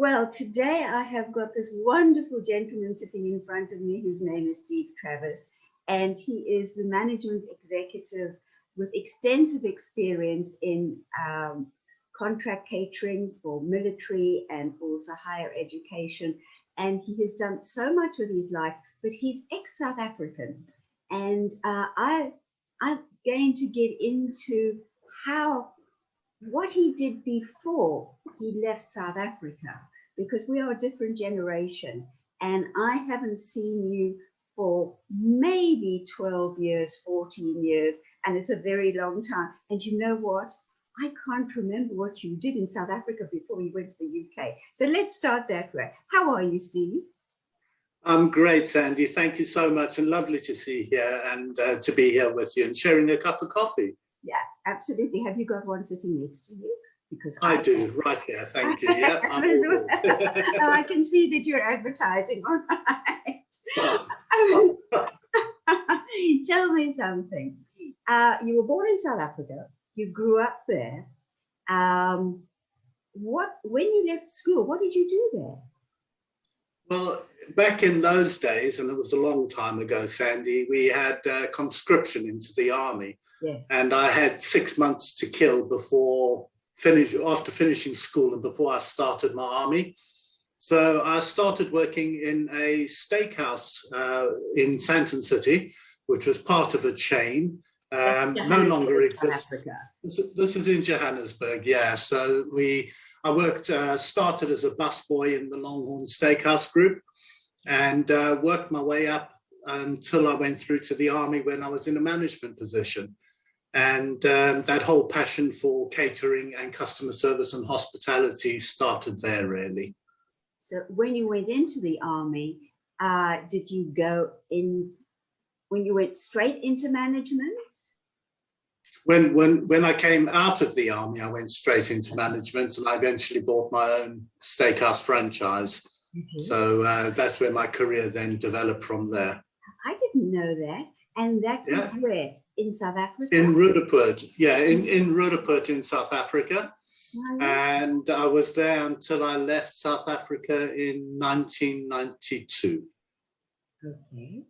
Well, today I have got this wonderful gentleman sitting in front of me whose name is Steve Travis, and he is the management executive with extensive experience in contract catering for military and also higher education. And he has done so much with his life, but he's ex-South African. And I'm going to get into what he did before he left South Africa, because we are a different generation. And I haven't seen you for maybe 12 years, 14 years, and it's a very long time. And you know what? I can't remember what you did in South Africa before you went to the UK. So let's start that way. How are you, Steve? I'm great, Sandy. Thank you so much, and lovely to see you here and to be here with you and sharing a cup of coffee. Yeah, absolutely. Have you got one sitting next to you? Because I do, right here. Thank you. Yeah, I'm all good. Oh, I can see that you're advertising. All right. Tell me something. You were born in South Africa. You grew up there. When you left school, what did you do there? Well, back in those days, and it was a long time ago, Sandy, we had conscription into the army. Yes. And I had 6 months to kill after finishing school and before I started my army. So I started working in a steakhouse in Sandton City, which was part of a chain. No longer exists. This is in Johannesburg, yeah. So I started as a busboy in the Longhorn Steakhouse Group and worked my way up until I went through to the army when I was in a management position. And that whole passion for catering and customer service and hospitality started there, really. So when you went into the army, did you go in, when you went straight into management? When I came out of the army, I went straight into management, and I eventually bought my own steakhouse franchise. Mm-hmm. So that's where my career then developed from there. I didn't know that. And that was where? In South Africa? In Roodepoort, yeah, in Roodepoort in South Africa. Oh, yeah. And I was there until I left South Africa in 1992. Okay.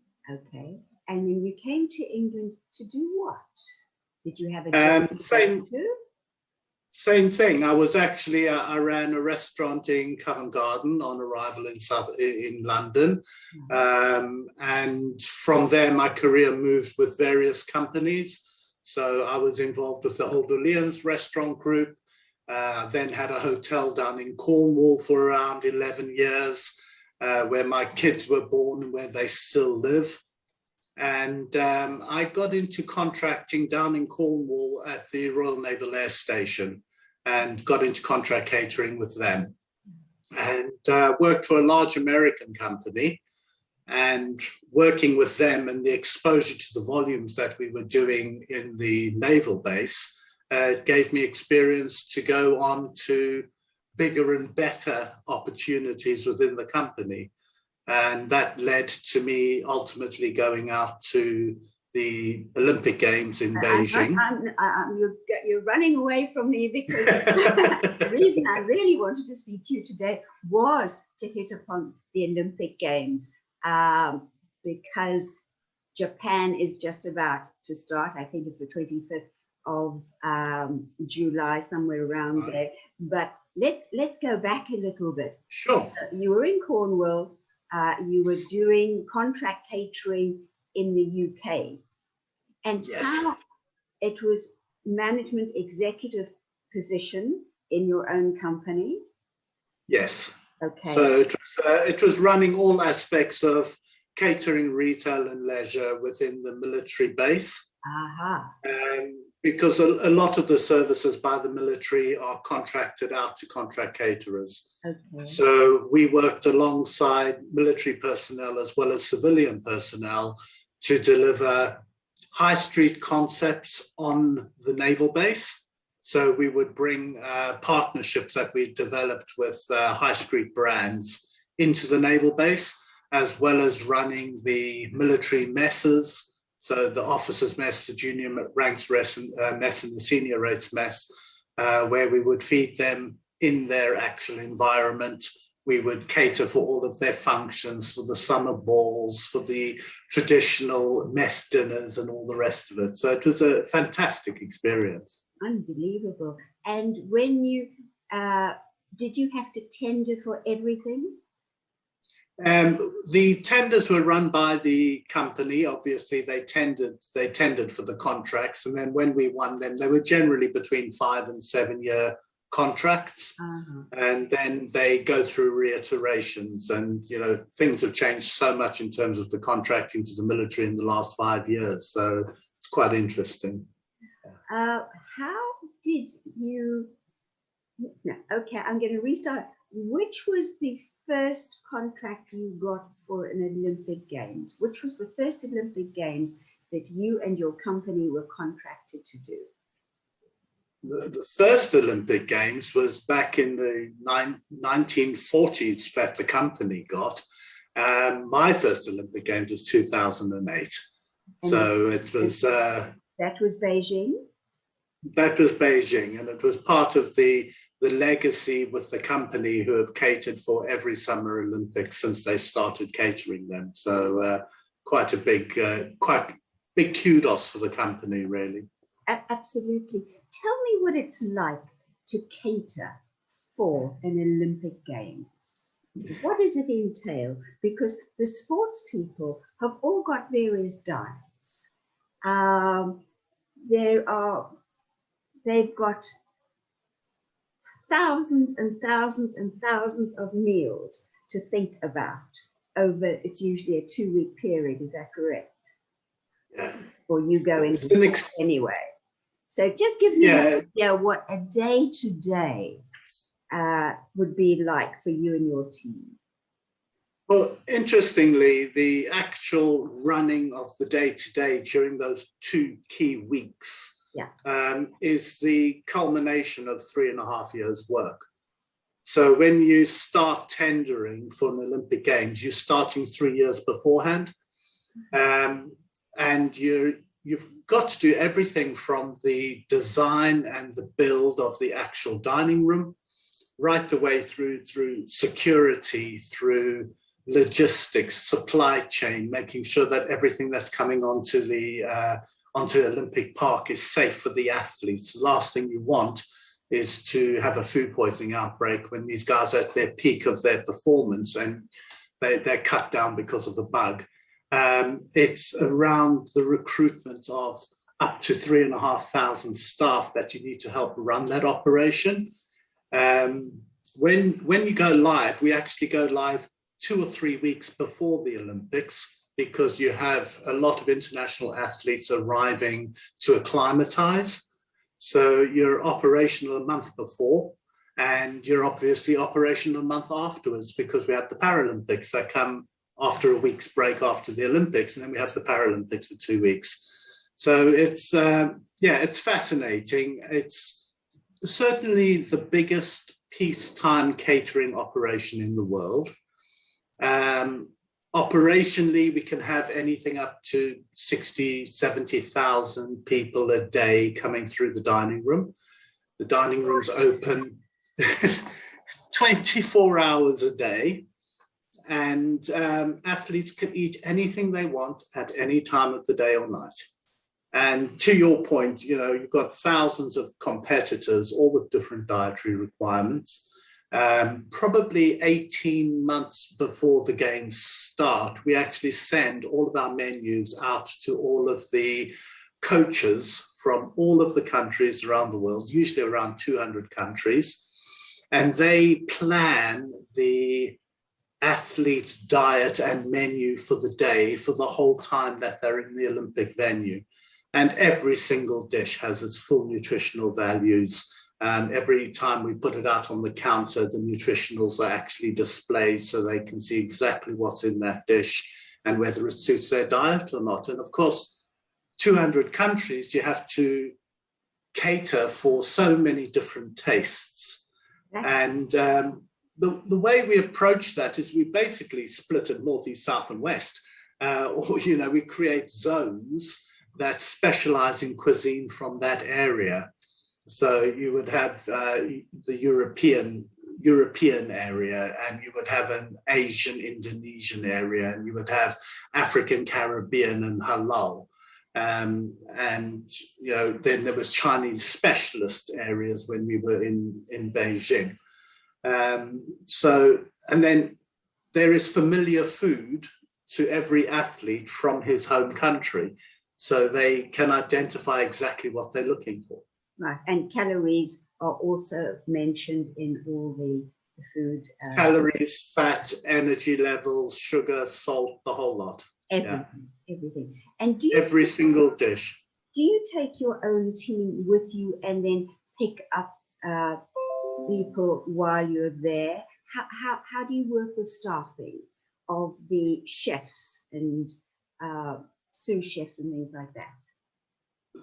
And then you came to England to do what? Did you have a job? Same thing. I was actually, I ran a restaurant in Covent Garden on arrival in London. Mm-hmm. And from there, my career moved with various companies. So I was involved with the Old Orleans Restaurant Group, then had a hotel down in Cornwall for around 11 years, where my kids were born and where they still live. And I got into contracting down in Cornwall at the Royal Naval Air Station and got into contract catering with them, and worked for a large American company. And working with them and the exposure to the volumes that we were doing in the naval base gave me experience to go on to bigger and better opportunities within the company. And that led to me ultimately going out to the Olympic Games in Beijing. You're running away from me, because the reason I really wanted to speak to you today was to hit upon the Olympic Games, because Japan is just about to start. I think it's the 25th of July, somewhere around there. But let's go back a little bit. Sure. You were in Cornwall. You were doing contract catering in the UK, and how it was management executive position in your own company. Yes. Okay. So it was running all aspects of catering, retail, and leisure within the military base. Because a lot of the services by the military are contracted out to contract caterers. Okay. So we worked alongside military personnel as well as civilian personnel to deliver high street concepts on the naval base. So we would bring partnerships that we developed with high street brands into the naval base, as well as running the military messes. So the officers' mess, the junior ranks mess, and the senior rates mess, where we would feed them in their actual environment. We would cater for all of their functions, for the summer balls, for the traditional mess dinners and all the rest of it. So it was a fantastic experience. Unbelievable. And when you, did you have to tender for everything? The tenders were run by the company. Obviously, they tendered for the contracts, and then when we won them, they were generally between 5 and 7 year contracts, and then they go through reiterations. And you know, things have changed so much in terms of the contracting to the military in the last 5 years. So it's quite interesting. How did you? No, okay, I'm going to restart. Which was the first contract you got for an Olympic Games? Which was the first Olympic Games that you and your company were contracted to do? The first Olympic Games was back in the 1940s that the company got. My first Olympic Games was 2008. And so it was... that was Beijing? That was Beijing, and it was part of the legacy with the company who have catered for every Summer Olympics since they started catering them. So quite big kudos for the company, really. Absolutely. Tell me what it's like to cater for an Olympic Games. What does it entail? Because the sports people have all got various diets. They've got thousands and thousands and thousands of meals to think about over, it's usually a 2-week period, is that correct? Yeah. Or you go into anyway. So just give me an idea what a day-to-day would be like for you and your team. Well, interestingly, the actual running of the day-to-day during those 2 key weeks is the culmination of 3.5 years' work. So when you start tendering for an Olympic Games, you're starting 3 years beforehand, and you've got to do everything from the design and the build of the actual dining room, right the way through security, through logistics, supply chain, making sure that everything that's coming onto Olympic Park is safe for the athletes. The last thing you want is to have a food poisoning outbreak when these guys are at their peak of their performance and they're cut down because of a bug. It's around the recruitment of up to 3,500 staff that you need to help run that operation. When you go live, we actually go live 2 or 3 weeks before the Olympics, because you have a lot of international athletes arriving to acclimatize. So you're operational a month before, and you're obviously operational a month afterwards, because we have the Paralympics that come after a week's break after the Olympics, and then we have the Paralympics for 2 weeks. So it's, it's fascinating. It's certainly the biggest peacetime catering operation in the world. Operationally, we can have anything up to 60, 70,000 people a day coming through the dining room. The dining room's open 24 hours a day, and athletes can eat anything they want at any time of the day or night. And to your point, you know, you've got thousands of competitors, all with different dietary requirements. Probably 18 months before the games start, we actually send all of our menus out to all of the coaches from all of the countries around the world, usually around 200 countries, and they plan the athlete's diet and menu for the day for the whole time that they're in the Olympic venue. And every single dish has its full nutritional values. Every time we put it out on the counter, the nutritionals are actually displayed so they can see exactly what's in that dish and whether it suits their diet or not. And of course, 200 countries, you have to cater for so many different tastes. And the way we approach that is we basically split it north, east, south, and west. Or, you know, we create zones that specialize in cuisine from that area. So you would have the European area, and you would have an Asian Indonesian area, and you would have African Caribbean and halal. And then there was Chinese specialist areas when we were in Beijing. And then there is familiar food to every athlete from his home country, so they can identify exactly what they're looking for. Right, and calories are also mentioned in all the food. Calories, fat, energy levels, sugar, salt, the whole lot. Everything. And every single dish. Do you take your own team with you and then pick up people while you're there? How do you work with staffing of the chefs and sous chefs and things like that?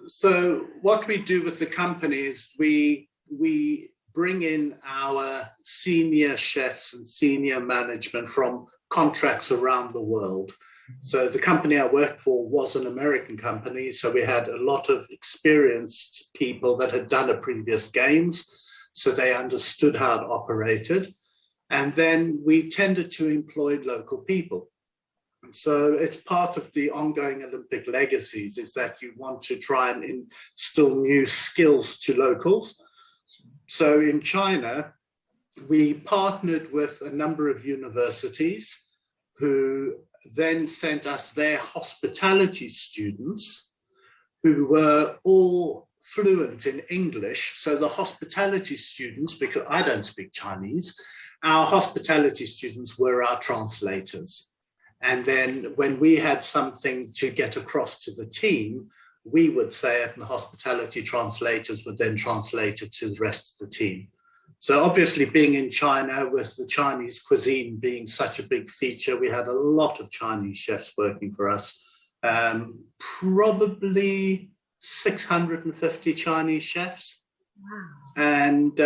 So what we do with the company is we bring in our senior chefs and senior management from contracts around the world. So the company I worked for was an American company, so we had a lot of experienced people that had done a previous games, so they understood how it operated. And then we tended to employ local people. So it's part of the ongoing Olympic legacies is that you want to try and instill new skills to locals. So in China, we partnered with a number of universities who then sent us their hospitality students who were all fluent in English. So the hospitality students, because I don't speak Chinese, our hospitality students were our translators. And then when we had something to get across to the team, we would say it and the hospitality translators would then translate it to the rest of the team. So obviously being in China with the Chinese cuisine being such a big feature, we had a lot of Chinese chefs working for us, probably 650 Chinese chefs. Wow. And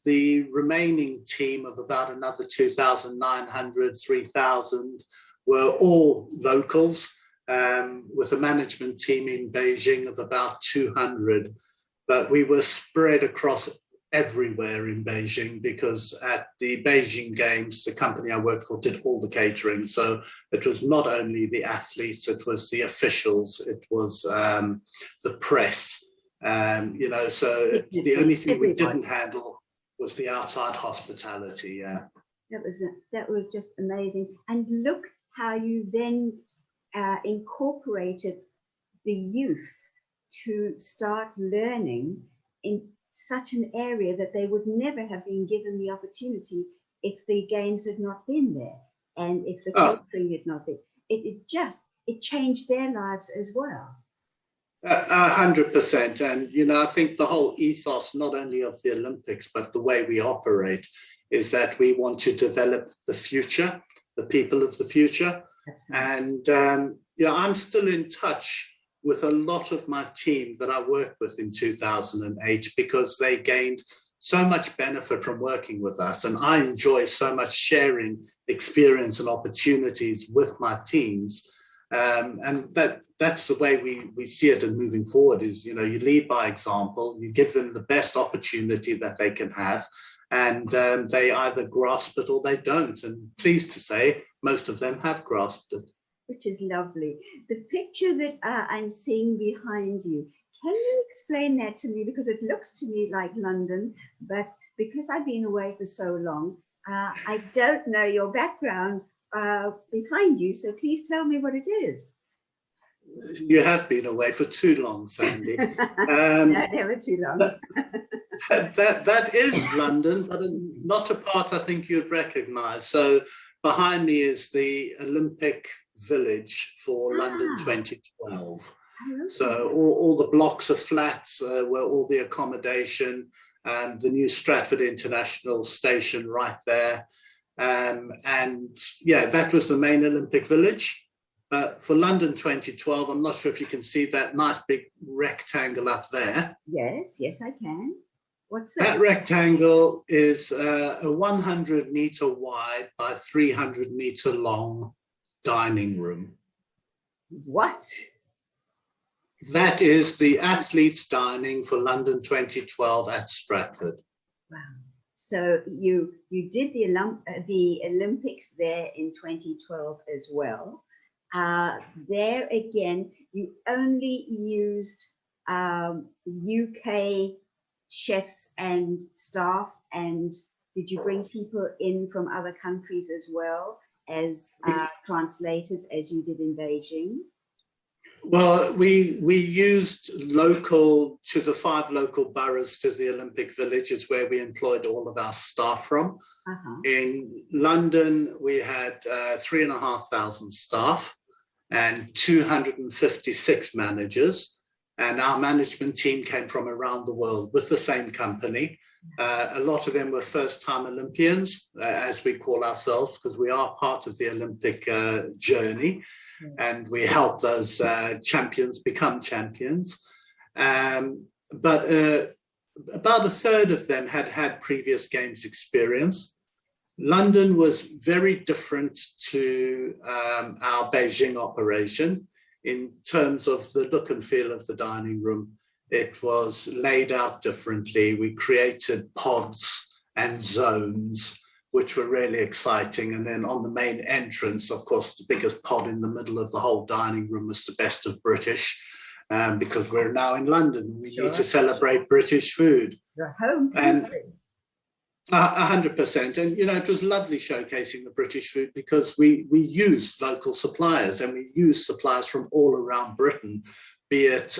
the remaining team of about another 2,900, 3,000 were all locals, with a management team in Beijing of about 200. But we were spread across everywhere in Beijing because at the Beijing Games, the company I worked for did all the catering. So it was not only the athletes, it was the officials, it was the press. So the only thing we didn't handle was the outside hospitality. Yeah, that was just amazing. And look how you then incorporated the youth to start learning in such an area that they would never have been given the opportunity if the games had not been there and if the catering had not been. It changed their lives as well. 100%. And, I think the whole ethos, not only of the Olympics, but the way we operate is that we want to develop the future, the people of the future. Absolutely. And, I'm still in touch with a lot of my team that I worked with in 2008 because they gained so much benefit from working with us. And I enjoy so much sharing experience and opportunities with my teams. And that's the way we see it and moving forward is, you lead by example, you give them the best opportunity that they can have, and they either grasp it or they don't. And pleased to say, most of them have grasped it. Which is lovely. The picture that I'm seeing behind you, can you explain that to me? Because it looks to me like London, but because I've been away for so long, I don't know your background behind you, so please tell me what it is. You have been away for too long, Sandy. No, never too long. That is London, but not a part I think you'd recognise. So behind me is the Olympic Village for London 2012. So all the blocks of flats were all the accommodation, and the new Stratford International Station right there. And yeah, that was the main Olympic Village. For London 2012, I'm not sure if you can see that nice big rectangle up there. Yes, I can. What's that? That rectangle is a 100-meter wide by 300-meter long dining room. What? That is the athletes' dining for London 2012 at Stratford. Wow. So you did the Olympics there in 2012 as well. There again, you only used UK chefs and staff, and did you bring people in from other countries as well as translators, as you did in Beijing? Well, we used the 5 local boroughs to the Olympic villages where we employed all of our staff from. In London, we had 3,500 staff and 256 managers. And our management team came from around the world with the same company. A lot of them were first-time Olympians, as we call ourselves, because we are part of the Olympic journey. And we help those champions become champions. But about a third of them had previous games experience. London was very different to our Beijing operation in terms of the look and feel of the dining room. It was laid out differently. We created pods and zones, which were really exciting. And then on the main entrance, of course, the biggest pod in the middle of the whole dining room was the best of British, because we're now in London. We need to celebrate British food. Your home country. 100%. And, you know, it was lovely showcasing the British food because we used local suppliers, and we used suppliers from all around Britain, be it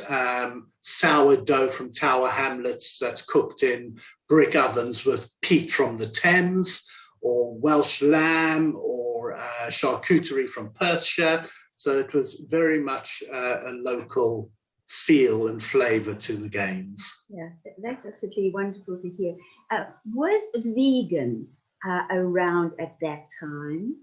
sourdough from Tower Hamlets that's cooked in brick ovens with peat from the Thames, or Welsh lamb, or charcuterie from Perthshire. So it was very much a local feel and flavour to the games. Yeah, that's absolutely wonderful to hear. Was vegan around at that time?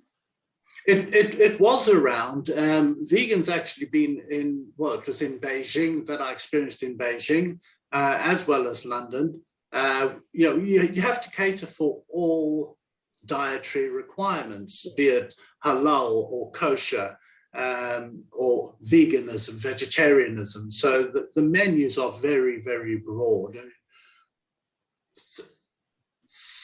It was around. Vegan's actually been in, well, it was in Beijing that I experienced in Beijing, as well as London. You know, you have to cater for all dietary requirements, be it halal or kosher, or veganism, vegetarianism. So the menus are very, very broad.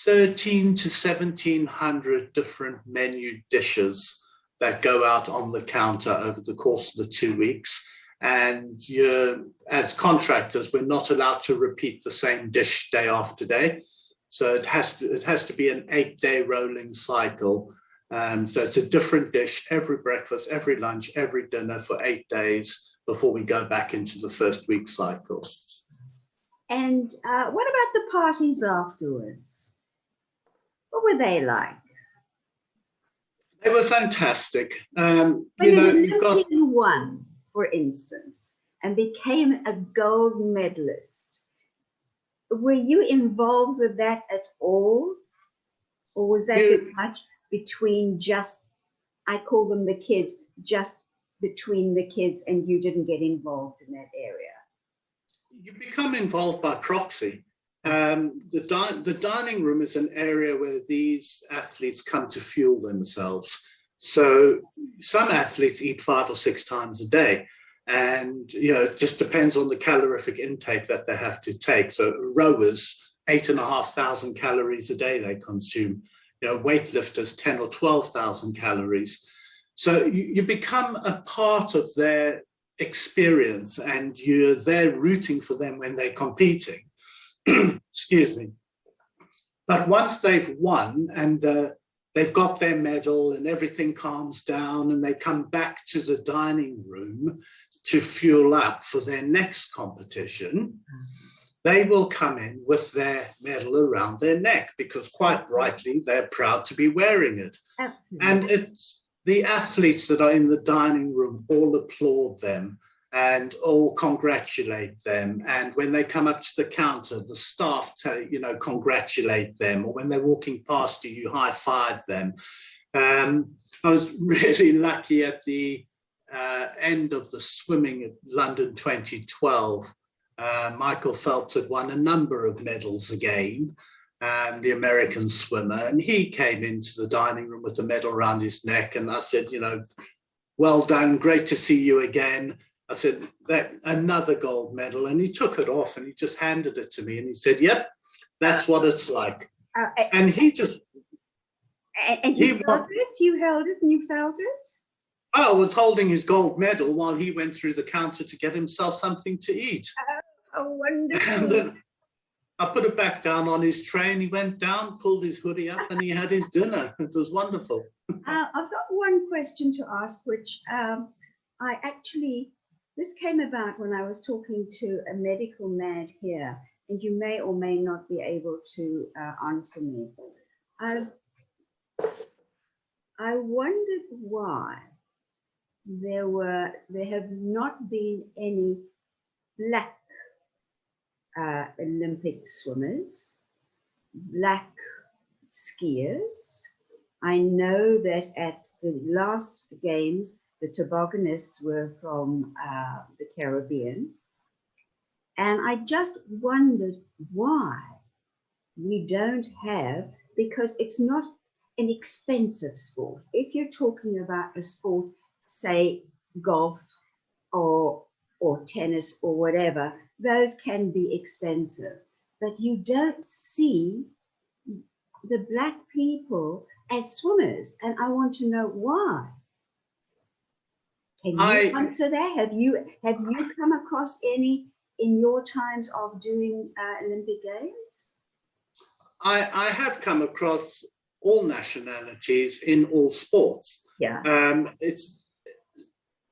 13 to 1,700 different menu dishes that go out on the counter over the course of the 2 weeks. And as contractors, we're not allowed to repeat the same dish day after day. So it has to be an 8-day rolling cycle. So it's a different dish every breakfast, every lunch, every dinner for 8 days before we go back into the first week cycle. And what about the parties afterwards? What were they like? They were fantastic. When you know, an you've got Olympian won, for instance, and became a gold medalist, were you involved with that at all? Or was that very much between just, I call them the kids, just between the kids, and you didn't get involved in that area? You become involved by proxy. The dining room is an area where these athletes come to fuel themselves. So some athletes eat 5 or 6 times a day. And, you know, it just depends on the calorific intake that they have to take. So rowers, 8,500 calories a day they consume. You know, weightlifters, 10 or 12,000 calories. So you become a part of their experience, and you're there rooting for them when they're competing. Excuse me. But once they've won and they've got their medal and everything calms down and they come back to the dining room to fuel up for their next competition, they will come in with their medal around their neck because quite rightly, they're proud to be wearing it. Absolutely. And it's the athletes that are in the dining room all applaud them and all congratulate them. And when they come up to the counter, the staff congratulate them, or when they're walking past you, you high five them. I was really lucky at the end of the swimming at London 2012. Michael Phelps had won a number of medals again, the American swimmer, and he came into the dining room with the medal around his neck. And I said, you know, well done, great to see you again. I said, that another gold medal. And he took it off and he just handed it to me. And he said, yep, that's what it's like. And he just... And you felt it? You held it and you felt it? I was holding his gold medal while he went through the counter to get himself something to eat. Oh, wonderful. And then I put it back down on his tray and he went down, pulled his hoodie up and he had his dinner. It was wonderful. I've got one question to ask, which this came about when I was talking to a medical man here, and you may or may not be able to answer me. I wondered why there have not been any black Olympic swimmers, black skiers. I know that at the last games, the tobogganists were from the Caribbean. And I just wondered why we don't have, because it's not an expensive sport. If you're talking about a sport, say golf or tennis or whatever, those can be expensive. But you don't see the black people as swimmers, and I want to know why. Can you answer that? Have you come across any in your times of doing Olympic Games? I have come across all nationalities in all sports. Yeah. It's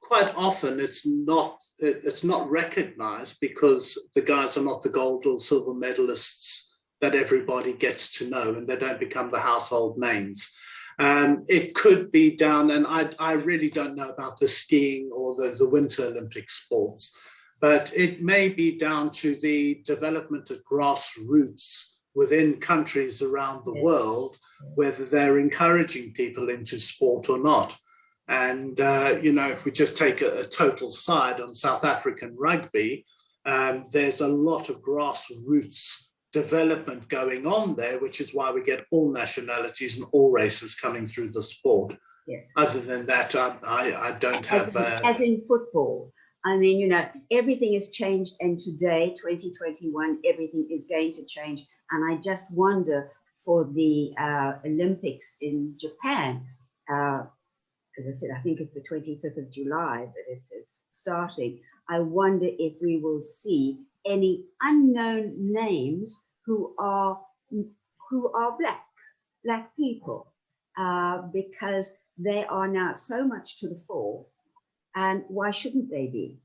quite often it's not recognized because the guys are not the gold or silver medalists that everybody gets to know, and they don't become the household names. It could be down, and I really don't know about the skiing or the Winter Olympic sports, but it may be down to the development of grassroots within countries around the world, whether they're encouraging people into sport or not. And, if we just take a total side on South African rugby, there's a lot of grassroots development going on there, which is why we get all nationalities and all races coming through the sport. Yes. Other than that, I don't have... As in football. I mean, everything has changed, and today, 2021, everything is going to change. And I just wonder for the Olympics in Japan, as I said, I think it's the 25th of July that it's starting. I wonder if we will see any unknown names who are black people, because they are now so much to the fore, and why shouldn't they be?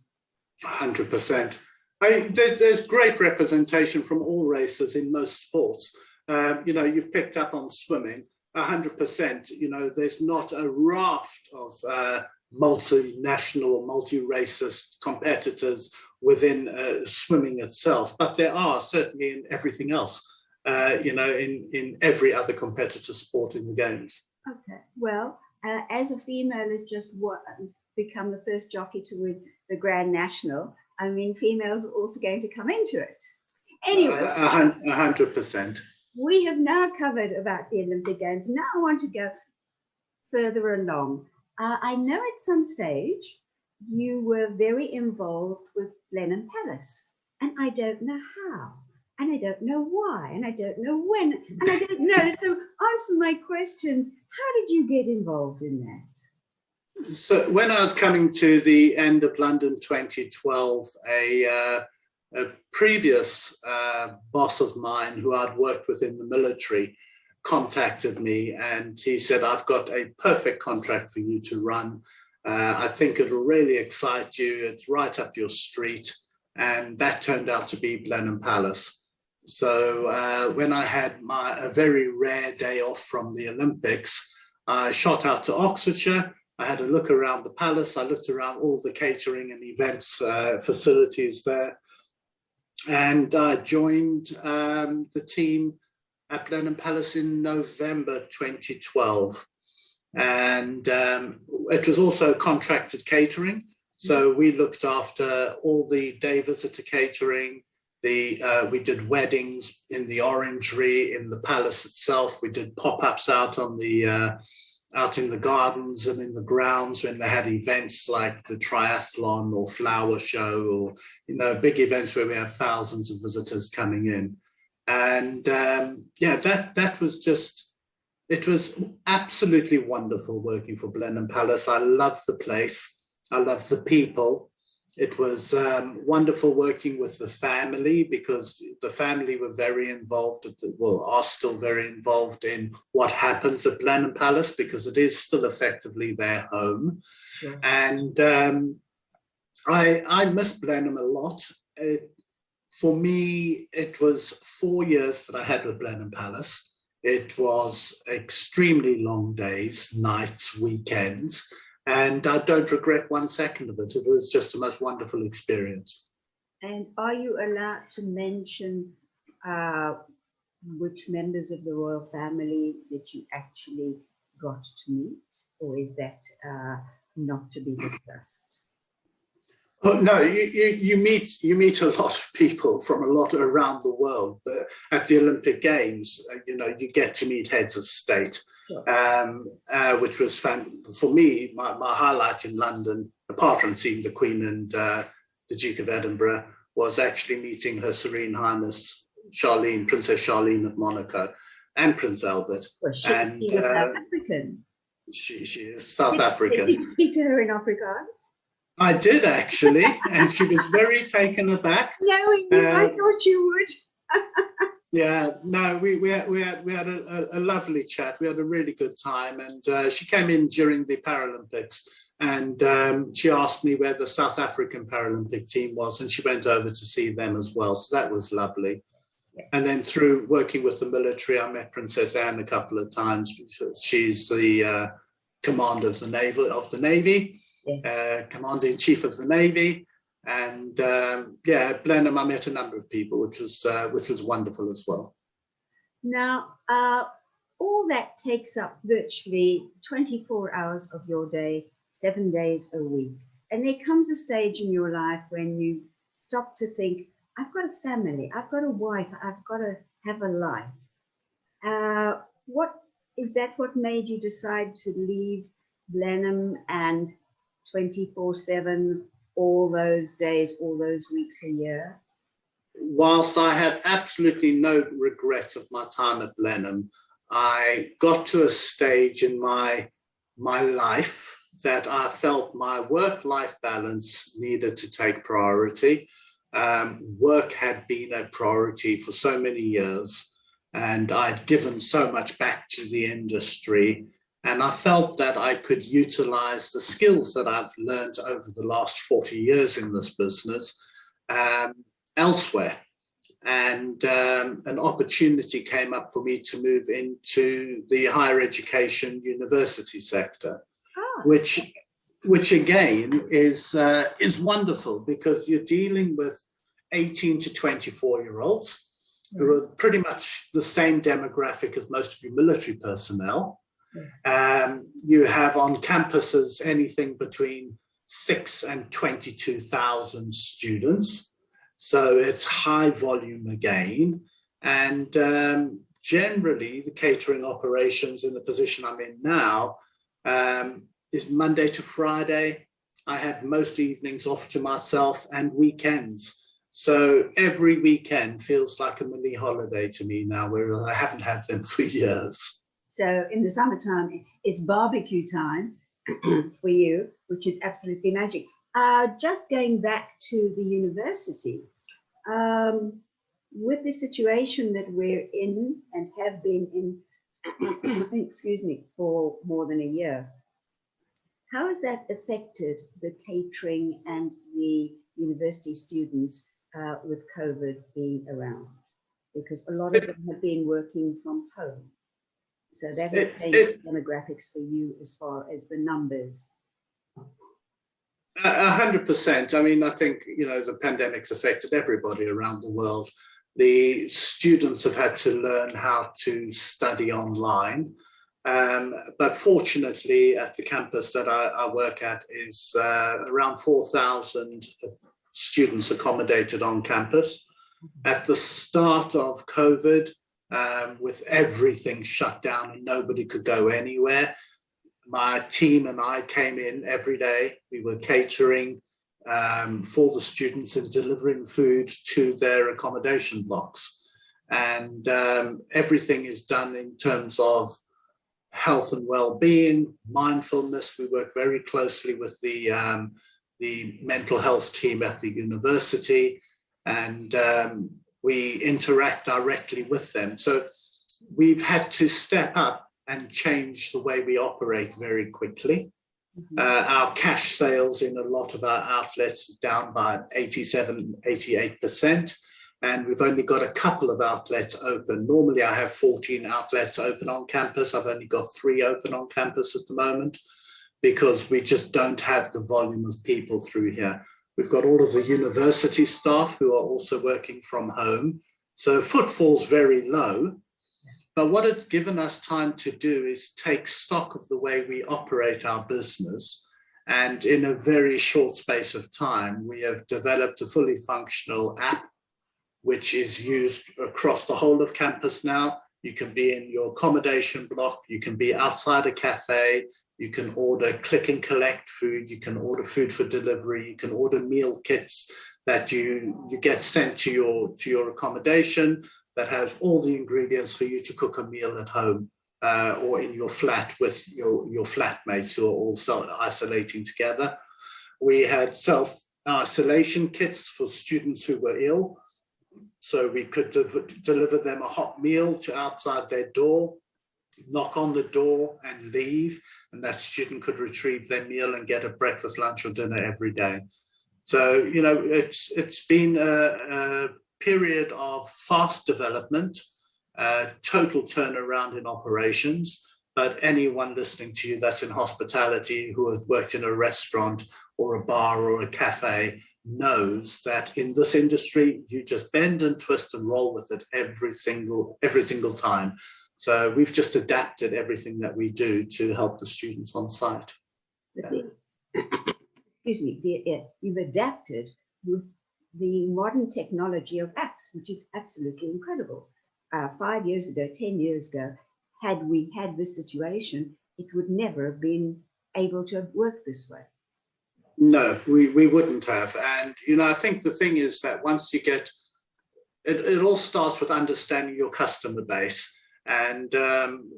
100%. I mean, there's great representation from all races in most sports. You've picked up on swimming, 100%. There's not a raft of multinational, multi-racist competitors within swimming itself, but there are certainly in everything else, in every other competitor sport in the games. Okay, well, as a female has just become the first jockey to win the Grand National, I mean, females are also going to come into it. Anyway, 100%. We have now covered about the Olympic Games. Now I want to go further along. I know at some stage you were very involved with Blenheim Palace, and I don't know how, and I don't know why, and I don't know when, and I don't know. So answer my questions. How did you get involved in that? So when I was coming to the end of London 2012, a previous boss of mine who I'd worked with in the military contacted me, and he said, I've got a perfect contract for you to run. I think it'll really excite you. It's right up your street. And that turned out to be Blenheim Palace. So when I had a very rare day off from the Olympics, I shot out to Oxfordshire. I had a look around the palace. I looked around all the catering and events facilities there. And I joined the team at Blenheim Palace in November 2012. And it was also contracted catering. So we looked after all the day visitor catering. We did weddings in the orangery, in the palace itself. We did pop-ups out on the out in the gardens and in the grounds when they had events like the triathlon or flower show, or, you know, big events where we have thousands of visitors coming in. And yeah, that was just, it was absolutely wonderful working for Blenheim Palace. I love the place. I love the people. It was wonderful working with the family, because the family were very involved, well, are still very involved in what happens at Blenheim Palace, because it is still effectively their home. Yeah. And I miss Blenheim a lot. For me, it was 4 years that I had with Blenheim Palace. It was extremely long days, nights, weekends. And I don't regret 1 second of it. It was just the most wonderful experience. And are you allowed to mention which members of the royal family that you actually got to meet, or is that not to be discussed? Oh, no, you meet a lot of people from a lot around the world. But at the Olympic Games, you know, you get to meet heads of state. Sure. Which was fun. For me, my highlight in London, apart from seeing the Queen and the Duke of Edinburgh, was actually meeting Her Serene Highness Charlene, Princess Charlene of Monaco, and Prince Albert. Well, she was South African. She is South African. Did you speak to her in Afrikaans? I did, actually, and she was very taken aback. No, I thought you would. Yeah, no, we had a lovely chat. We had a really good time, and she came in during the Paralympics, and she asked me where the South African Paralympic team was, and she went over to see them as well. So that was lovely. Yeah. And then through working with the military, I met Princess Anne a couple of times. She's the commander of the Navy, yeah. Commander-in-Chief of the Navy. And yeah, at Blenheim, I met a number of people, which was wonderful as well. Now, all that takes up virtually 24 hours of your day, 7 days a week. And there comes a stage in your life when you stop to think, I've got a family, I've got a wife, I've got to have a life. What made you decide to leave Blenheim and 24/7, all those days, all those weeks a year? Whilst I have absolutely no regrets of my time at Blenheim, I got to a stage in my life that I felt my work-life balance needed to take priority. Work had been a priority for so many years, and I'd given so much back to the industry. And I felt that I could utilize the skills that I've learned over the last 40 years in this business elsewhere. And an opportunity came up for me to move into the higher education university sector, which again is wonderful, because you're dealing with 18 to 24-year-olds who are pretty much the same demographic as most of your military personnel. You have on campuses anything between 6,000 and 22,000 students. So it's high volume again. And generally, the catering operations in the position I'm in now is Monday to Friday. I have most evenings off to myself and weekends. So every weekend feels like a mini holiday to me now, whereas I haven't had them for years. So in the summertime, it's barbecue time for you, which is absolutely magic. Just going back to the university, with the situation that we're in and have been in, excuse me, for more than a year, how has that affected the catering and the university students with COVID being around? Because a lot of them have been working from home. So that has changed demographics for you as far as the numbers. 100%. I mean, I think, you know, the pandemic's affected everybody around the world. The students have had to learn how to study online. But fortunately, at the campus that I work at is around 4,000 students accommodated on campus. At the start of COVID, with everything shut down and nobody could go anywhere, my team and I came in every day. We were catering for the students and delivering food to their accommodation blocks. And everything is done in terms of health and well-being, mindfulness. We work very closely with the mental health team at the university, and we interact directly with them. So we've had to step up and change the way we operate very quickly. Our cash sales in a lot of our outlets is down by 88%. And we've only got a couple of outlets open. Normally I have 14 outlets open on campus. I've only got 3 open on campus at the moment because we just don't have the volume of people through here. We've got all of the university staff who are also working from home. So footfall's very low. But what it's given us time to do is take stock of the way we operate our business. And in a very short space of time, we have developed a fully functional app which is used across the whole of campus now. You can be in your accommodation block, you can be outside a cafe, you can order click and collect food, you can order food for delivery, you can order meal kits that you get sent to your accommodation that has all the ingredients for you to cook a meal at home or in your flat with your flatmates who are also isolating together. We had self-isolation kits for students who were ill. So we could deliver them a hot meal to outside their door, knock on the door and leave, and that student could retrieve their meal and get a breakfast, lunch or dinner every day. So, you know, it's been a period of fast development, total turnaround in operations. But anyone listening to you that's in hospitality who has worked in a restaurant or a bar or a cafe knows that in this industry, you just bend and twist and roll with it every single time. So we've just adapted everything that we do to help the students on site. Excuse me, you've adapted with the modern technology of apps, which is absolutely incredible. 5 years ago, 10 years ago, had we had this situation, it would never have been able to have worked this way. No, we wouldn't have. And, you know, I think the thing is that once you get, it all starts with understanding your customer base. And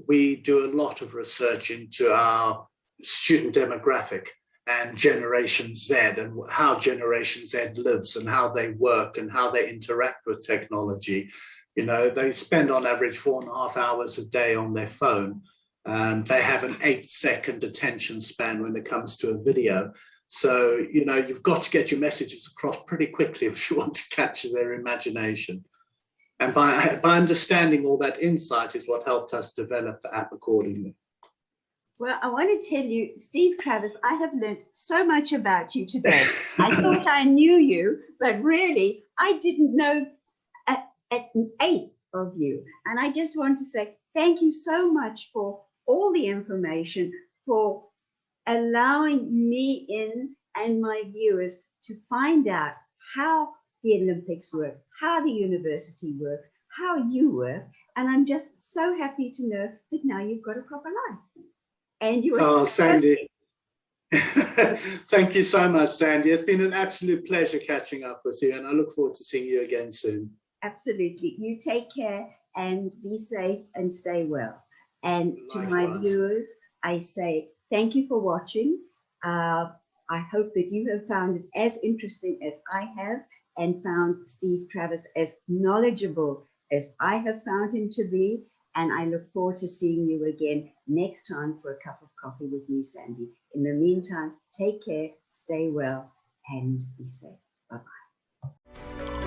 we do a lot of research into our student demographic and Generation Z and how Generation Z lives and how they work and how they interact with technology. You know, they spend on average 4.5 hours a day on their phone. They have an 8-second attention span when it comes to a video. So, you know, you've got to get your messages across pretty quickly if you want to capture their imagination. And by understanding all that insight is what helped us develop the app accordingly. Well, I want to tell you, Steve Travis, I have learned so much about you today. I thought I knew you, but really I didn't know an eighth of you. And I just want to say thank you so much for all the information, for allowing me in and my viewers to find out how the Olympics work, how the university works, how you work. And I'm just so happy to know that now you've got a proper life. And you are oh, Sandy. Thank you so much, Sandy. It's been an absolute pleasure catching up with you, and I look forward to seeing you again soon. Absolutely. You take care and be safe and stay well. And to Likewise. my viewers, I say thank you for watching. I hope that you have found it as interesting as I have and found Steve Travis as knowledgeable as I have found him to be. And I look forward to seeing you again next time for a cup of coffee with me, Sandy. In the meantime, take care, stay well, and be safe. Bye-bye.